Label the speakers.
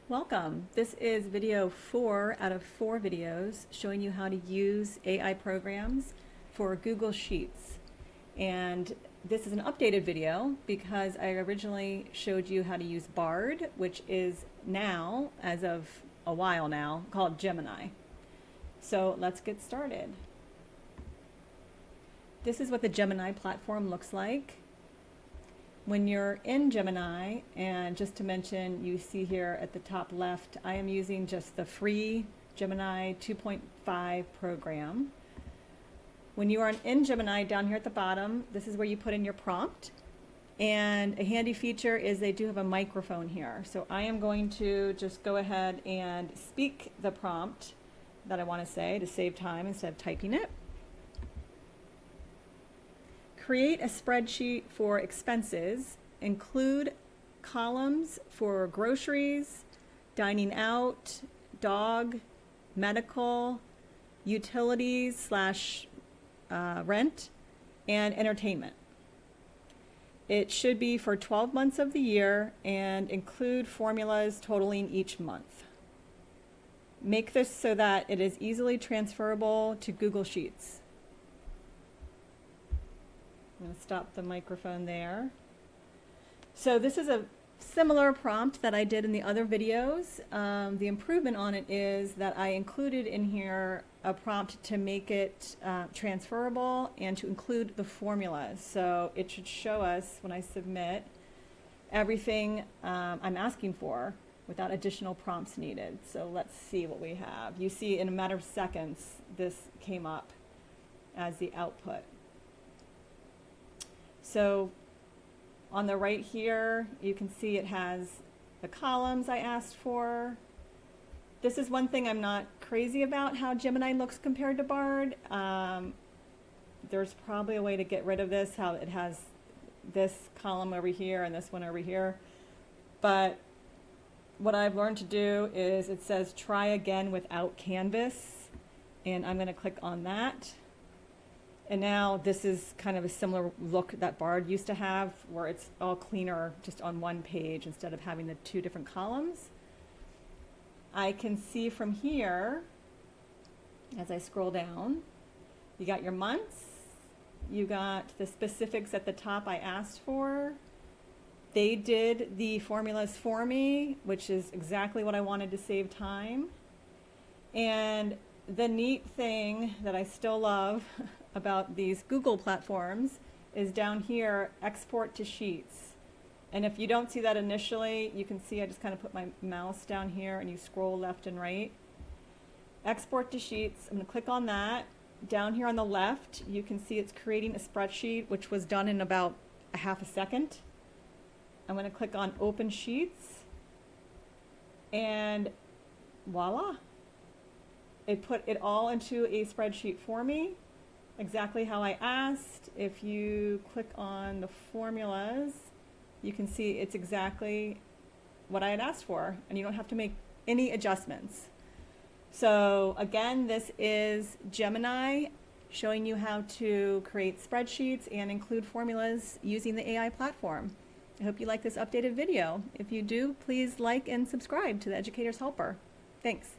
Speaker 1: Welcome. This is video 4 out of 4 videos showing you how to use AI programs for Google Sheets. And this is an updated video because I originally showed you how to use Bard, which is now, as of a while now, called Gemini. So let's get started. This is what the Gemini platform looks like. When you're in Gemini, and just to mention, you see here at the top left, I am using just the free Gemini 2.5 program. When you are in Gemini, down here at the bottom, this is where you put in your prompt. And a handy feature is they do have a microphone here. So I am going to just go ahead and speak the prompt that I want to say to save time instead of typing it. Create a spreadsheet for expenses. Include columns for groceries, dining out, dog, medical, utilities / rent, and entertainment. It should be for 12 months of the year and include formulas totaling each month. Make this so that it is easily transferable to Google Sheets. I'm going to stop the microphone there. So this is a similar prompt that I did in the other videos. The improvement on it is that I included in here a prompt to make it transferable and to include the formulas. So it should show us when I submit everything I'm asking for without additional prompts needed. So let's see what we have. You see in a matter of seconds this came up as the output. So on the right here, you can see it has the columns I asked for. This is one thing I'm not crazy about, how Gemini looks compared to Bard. There's probably a way to get rid of this, how it has this column over here and this one over here. But what I've learned to do is it says try again without canvas, and I'm going to click on that. And now this is kind of a similar look that Bard used to have, where it's all cleaner just on one page instead of having the two different columns. I can see from here, as I scroll down, you got your months, you got the specifics at the top I asked for. They did the formulas for me, which is exactly what I wanted to save time. And the neat thing that I still love about these Google platforms is down here, export to sheets. And if you don't see that initially, you can see I just kind of put my mouse down here and you scroll left and right. Export to sheets, I'm going to click on that. Down here on the left, you can see it's creating a spreadsheet, which was done in about a half a second. I'm going to click on open sheets, and voila. It put it all into a spreadsheet for me, exactly how I asked. If you click on the formulas, you can see it's exactly what I had asked for, and you don't have to make any adjustments. So again, this is Gemini showing you how to create spreadsheets and include formulas using the AI platform. I hope you like this updated video. If you do, please like and subscribe to the Educator's Helper. Thanks.